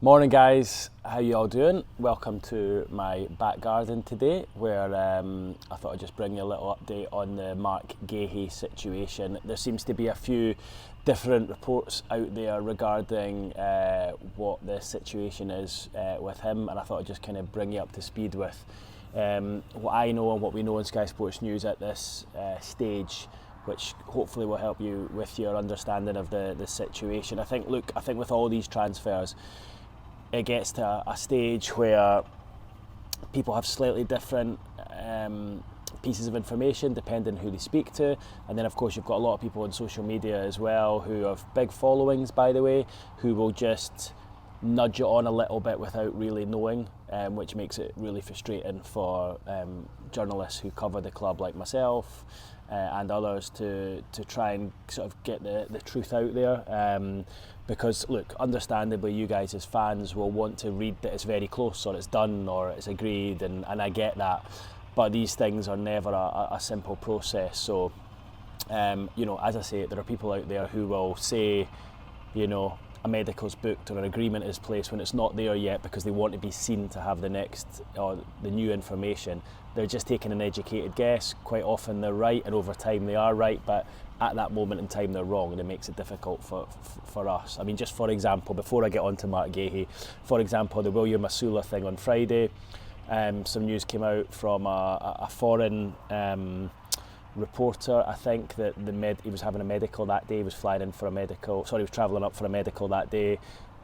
Morning guys, how you all doing? Welcome to my back garden today where I thought I'd just bring you a little update on the Marc Guéhi situation. There seems to be a few different reports out there regarding what the situation is with him, and I thought I'd just kind of bring you up to speed with what I know and what we know in Sky Sports News at this stage, which hopefully will help you with your understanding of the situation. I think with all these transfers, it gets to a stage where people have slightly different pieces of information depending who they speak to, and then of course you've got a lot of people on social media as well who have big followings, by the way, who will just nudge it on a little bit without really knowing, which makes it really frustrating for journalists who cover the club like myself and others to try and sort of get the truth out there, because look, understandably you guys as fans will want to read that it's very close or it's done or it's agreed, and I get that, but these things are never a simple process. So as I say, there are people out there who will say, a medical's booked or an agreement is placed when it's not there yet because they want to be seen to have the next or the new information. They're just taking an educated guess. Quite often they're right, and over time they are right, but at that moment in time they're wrong, and it makes it difficult for us. I mean, just for example, before I get on to Marc Guéhi, for example, the William Masula thing on Friday, some news came out from a foreign reporter, I think, that he was having a medical that day. He was flying in for a medical. Sorry, he was travelling up for a medical that day,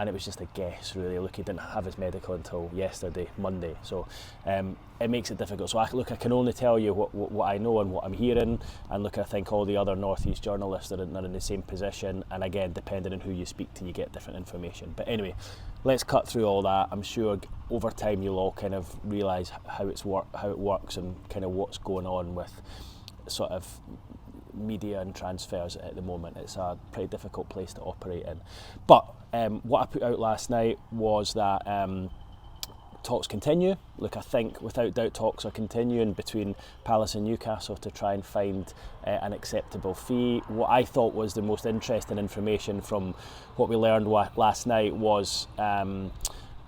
and it was just a guess, really. Look, he didn't have his medical until yesterday, Monday. So it makes it difficult. So I can only tell you what I know and what I'm hearing. And look, I think all the other North East journalists are in the same position. And again, depending on who you speak to, you get different information. But anyway, let's cut through all that. I'm sure over time you'll all kind of realise how it works and kind of what's going on with sort of media and transfers at the moment. It's a pretty difficult place to operate in. But what I put out last night was that talks continue. Look, I think without doubt talks are continuing between Palace and Newcastle to try and find an acceptable fee. What I thought was the most interesting information from what we learned last night was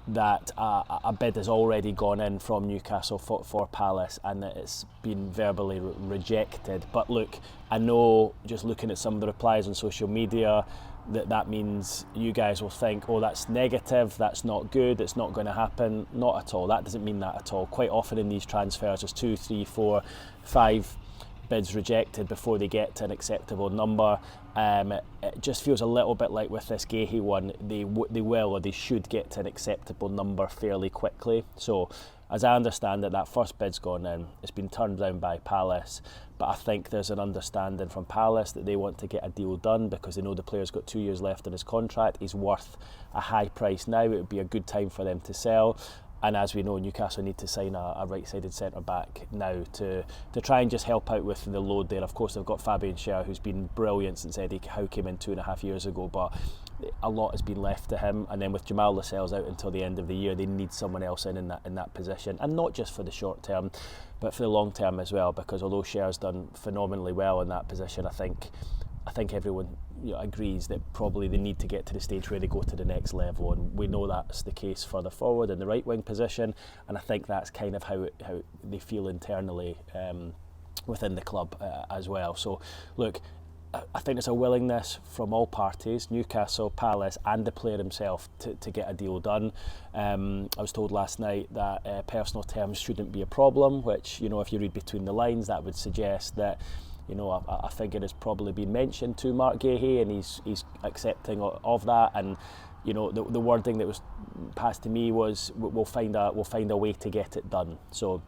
that a bid has already gone in from Newcastle for Palace, and that it's been verbally rejected. But look, I know just looking at some of the replies on social media that means you guys will think, oh, that's negative, that's not good, it's not going to happen. Not at all. That doesn't mean that at all. Quite often in these transfers there's 2, 3, 4, 5 bids rejected before they get to an acceptable number. It just feels a little bit like with this Guéhi one, they will or they should get to an acceptable number fairly quickly. So as I understand it, that first bid's gone in. It's been turned down by Palace, but I think there's an understanding from Palace that they want to get a deal done because they know the player's got 2 years left on his contract. He's worth a high price now. It would be a good time for them to sell. And as we know, Newcastle need to sign a right-sided centre-back now to try and just help out with the load there. Of course, they've got Fabian Schär, who's been brilliant since Eddie Howe came in 2.5 years ago, but a lot has been left to him. And then with Jamal Lascelles out until the end of the year, they need someone else in that position, and not just for the short term, but for the long term as well. Because although Schär's done phenomenally well in that position, I think everyone agrees that probably they need to get to the stage where they go to the next level, and we know that's the case further forward in the right wing position, and I think that's kind of how they feel internally within the club as well. So look, I think there's a willingness from all parties, Newcastle, Palace and the player himself, to get a deal done. I was told last night that personal terms shouldn't be a problem, which, if you read between the lines, that would suggest that a figure has probably been mentioned to Marc Guéhi, and he's accepting of that. And the wording that was passed to me was we'll find a way to get it done. So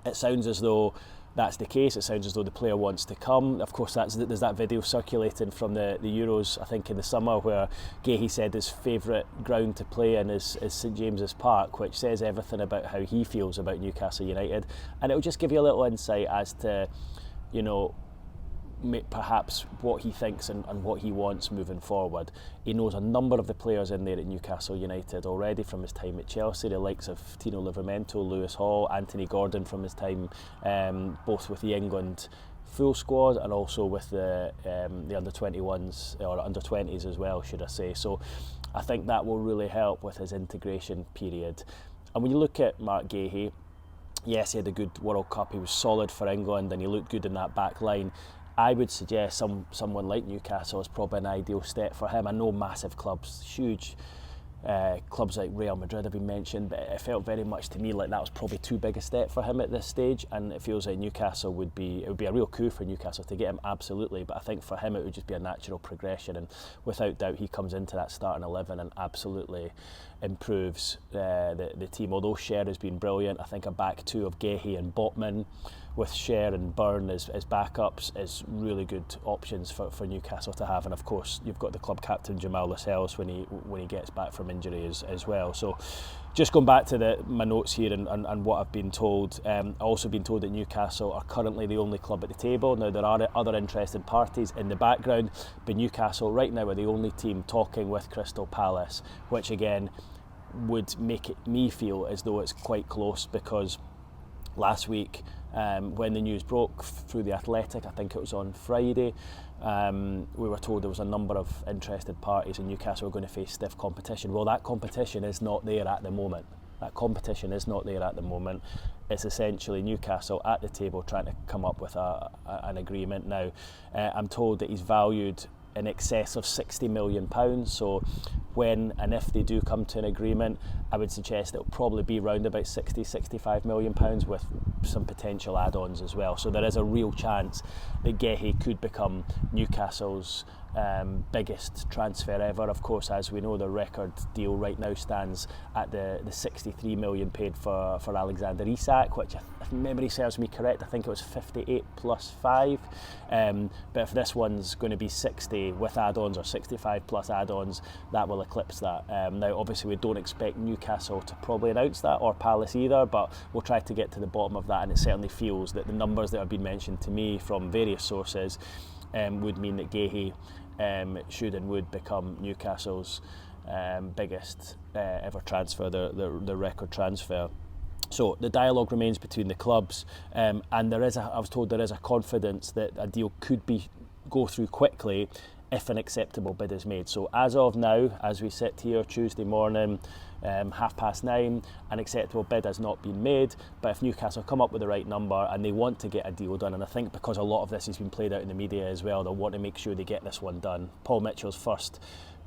it sounds as though that's the case. It sounds as though the player wants to come. Of course, there's that video circulating from the Euros, I think in the summer, where Guéhi said his favourite ground to play in is St James's Park, which says everything about how he feels about Newcastle United. And it'll just give you a little insight as to perhaps what he thinks and what he wants moving forward. He knows a number of the players in there at Newcastle United already from his time at Chelsea, the likes of Tino Livramento, Lewis Hall, Anthony Gordon from his time both with the England full squad, and also with the under 21s or under 20s as well, should I say. So I think that will really help with his integration period. And when you look at Marc Guéhi, yes, he had a good World Cup, he was solid for England and he looked good in that back line. I would suggest someone like Newcastle is probably an ideal step for him. I know massive clubs, huge clubs like Real Madrid have been mentioned, but it felt very much to me like that was probably too big a step for him at this stage, and it feels like Newcastle would be a real coup for Newcastle to get him, absolutely, but I think for him it would just be a natural progression, and without doubt he comes into that starting 11 and absolutely improves the team. Although Cher has been brilliant, I think a back two of Guéhi and Botman with Cher and Byrne as backups is really good options for Newcastle to have. And of course you've got the club captain Jamal Lascelles when he gets back from injury as well. So just going back to my notes here and what I've been told, I've also been told that Newcastle are currently the only club at the table. Now there are other interested parties in the background, but Newcastle right now are the only team talking with Crystal Palace, which again would make me feel as though it's quite close, because last week when the news broke through The Athletic, I think it was on Friday, we were told there was a number of interested parties and Newcastle were going to face stiff competition. Well, that competition is not there at the moment. It's essentially Newcastle at the table trying to come up with an agreement. Now, I'm told that he's valued in excess of £60 million. So when and if they do come to an agreement, I would suggest it'll probably be round about £60-65 million with some potential add-ons as well. So there is a real chance that Guéhi could become Newcastle's biggest transfer ever. Of course, as we know, the record deal right now stands at the 63 million paid for Alexander Isak, which, if memory serves me correct, I think it was 58 plus 5. But if this one's going to be 60 with add-ons or 65 plus add-ons, that will eclipse that. Now, obviously, we don't expect Newcastle to probably announce that, or Palace either, but we'll try to get to the bottom of that, and it certainly feels that the numbers that have been mentioned to me from various sources would mean that Guéhi should and would become Newcastle's biggest ever transfer, the record transfer. So the dialogue remains between the clubs, and I was told there is a confidence that a deal could go through quickly if an acceptable bid is made. So as of now, as we sit here Tuesday morning, 9:30, an acceptable bid has not been made, but if Newcastle come up with the right number and they want to get a deal done, and I think because a lot of this has been played out in the media as well, they'll want to make sure they get this one done. Paul Mitchell's first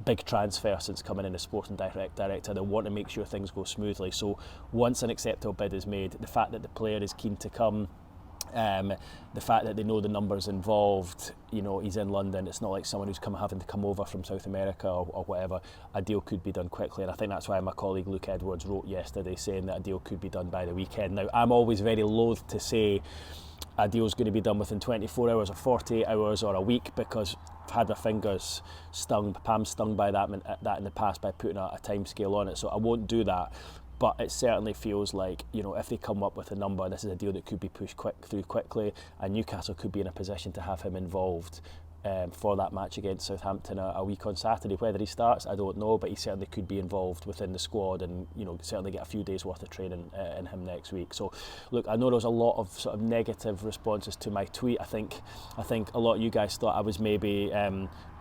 big transfer since coming in as sporting director, they'll want to make sure things go smoothly. So once an acceptable bid is made, the fact that the player is keen to come, the fact that they know the numbers involved, he's in London, it's not like someone who's having to come over from South America or whatever, a deal could be done quickly. And I think that's why my colleague Luke Edwards wrote yesterday saying that a deal could be done by the weekend. Now, I'm always very loath to say a deal's going to be done within 24 hours or 48 hours or a week, because I've had my fingers stung, palms stung by that in the past by putting a time scale on it, so I won't do that. But it certainly feels like, if they come up with a number, this is a deal that could be pushed through quickly, and Newcastle could be in a position to have him involved for that match against Southampton a week on Saturday. Whether he starts, I don't know, but he certainly could be involved within the squad, and certainly get a few days worth of training in him next week. So look, I know there was a lot of sort of negative responses to my tweet. I think a lot of you guys thought I was maybe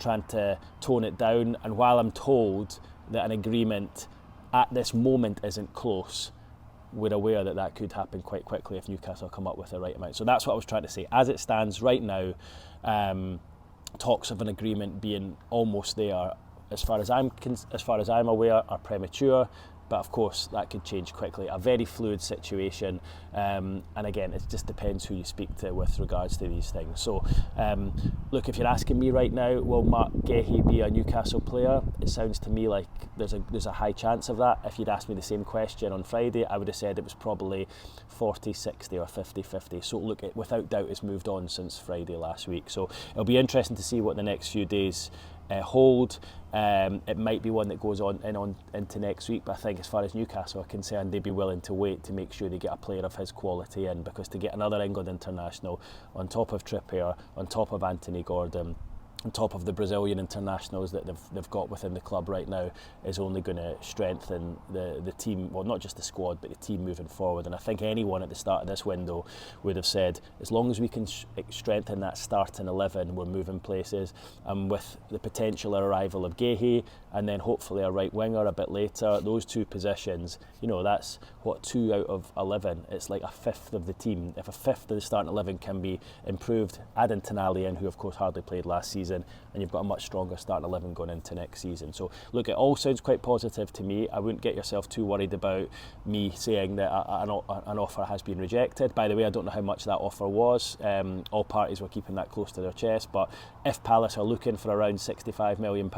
trying to tone it down, and while I'm told that an agreement at this moment isn't close, we're aware that could happen quite quickly if Newcastle come up with the right amount. So that's what I was trying to say. As it stands right now, talks of an agreement being almost there, as far as I'm aware, are premature. But of course, that could change quickly. A very fluid situation, and again, it just depends who you speak to with regards to these things. So, look, if you're asking me right now, will Marc Guéhi be a Newcastle player? It sounds to me like there's a high chance of that. If you'd asked me the same question on Friday, I would have said it was probably 40-60 or 50-50. So look, it without doubt has moved on since Friday last week. So it'll be interesting to see what the next few days hold. It might be one that goes on into next week, but I think as far as Newcastle are concerned, they'd be willing to wait to make sure they get a player of his quality in, because to get another England international on top of Trippier, on top of Anthony Gordon, on top of the Brazilian internationals that they've got within the club right now, is only going to strengthen the team, well, not just the squad, but the team moving forward. And I think anyone at the start of this window would have said, as long as we can strengthen that starting 11, we're moving places. And with the potential arrival of Guéhi, and then hopefully a right winger a bit later, those two positions, you know, that's what, 2 out of 11. It's like a fifth of the team. If a fifth of the starting 11 can be improved, add in Tonali in, who of course hardly played last season, and you've got a much stronger starting 11 going into next season. So look, it all sounds quite positive to me. I wouldn't get yourself too worried about me saying that an offer has been rejected. By the way, I don't know how much that offer was. All parties were keeping that close to their chest, but if Palace are looking for around £65 million,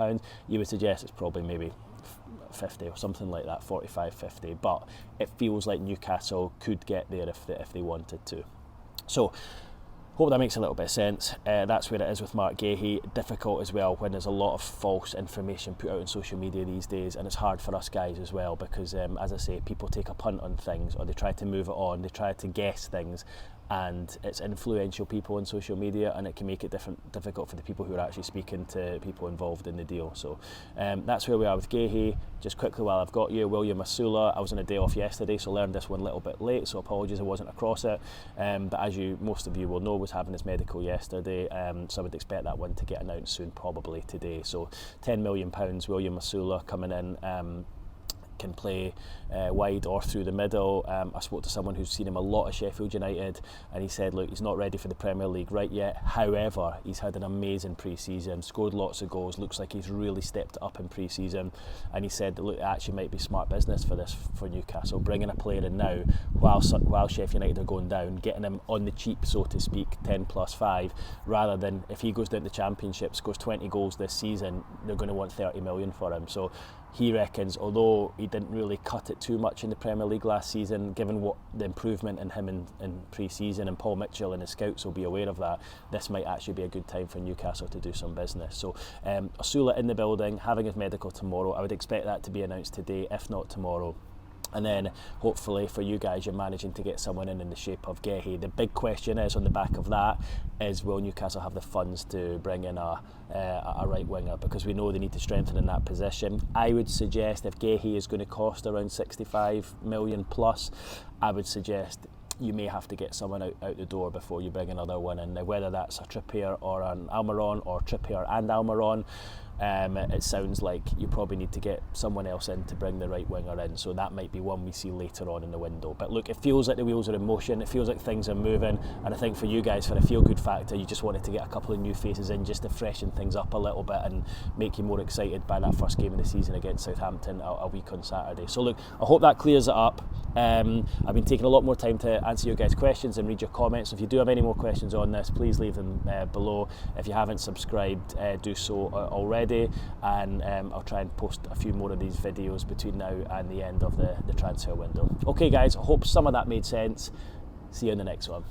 you would suggest it's probably maybe 50 or something like that, 45, 50, but it feels like Newcastle could get there if they wanted to. So hope that makes a little bit of sense. That's where it is with Marc Guéhi. Difficult as well when there's a lot of false information put out on social media these days, and it's hard for us guys as well because, as I say, people take a punt on things, or they try to move it on, they try to guess things, and it's influential people on social media, and it can make it difficult for the people who are actually speaking to people involved in the deal. So that's where we are with Guéhi. Just quickly while I've got you, William Masula, I was on a day off yesterday, so learned this one a little bit late, so apologies I wasn't across it, but as most of you will know, was having his medical yesterday, so I would expect that one to get announced soon, probably today. So £10 million, William Masula coming in, can play wide or through the middle. I spoke to someone who's seen him a lot at Sheffield United, and he said, look, he's not ready for the Premier League right yet. However, he's had an amazing pre-season, scored lots of goals, looks like he's really stepped up in pre-season, and he said, look, it actually might be smart business for Newcastle, bringing a player in now while Sheffield United are going down, getting him on the cheap, so to speak, 10+5, rather than if he goes down to the Championship, scores 20 goals this season, they're going to want 30 million for him. So he reckons, although he didn't really cut it too much in the Premier League last season, given what the improvement in him in pre-season, and Paul Mitchell and his scouts will be aware of that, this might actually be a good time for Newcastle to do some business. So Osula in the building, having his medical tomorrow. I would expect that to be announced today, if not tomorrow. And then hopefully for you guys, you're managing to get someone in the shape of Guéhi. The big question is, on the back of that, is will Newcastle have the funds to bring in a right winger? Because we know they need to strengthen in that position. I would suggest if Guéhi is going to cost around 65 million plus, I would suggest you may have to get someone out the door before you bring another one in. Now, whether that's a Trippier or an Almiron, or Trippier and Almiron, it sounds like you probably need to get someone else in to bring the right winger in, so that might be one we see later on in the window. But look, it feels like the wheels are in motion, it feels like things are moving, and I think for you guys, for a feel-good factor, you just wanted to get a couple of new faces in just to freshen things up a little bit and make you more excited by that first game of the season against Southampton a week on Saturday. So look, I hope that clears it up. I've been taking a lot more time to answer your guys' questions and read your comments. So if you do have any more questions on this, please leave them below. If you haven't subscribed, do so already, and I'll try and post a few more of these videos between now and the end of the transfer window. Okay guys, I hope some of that made sense. See you in the next one.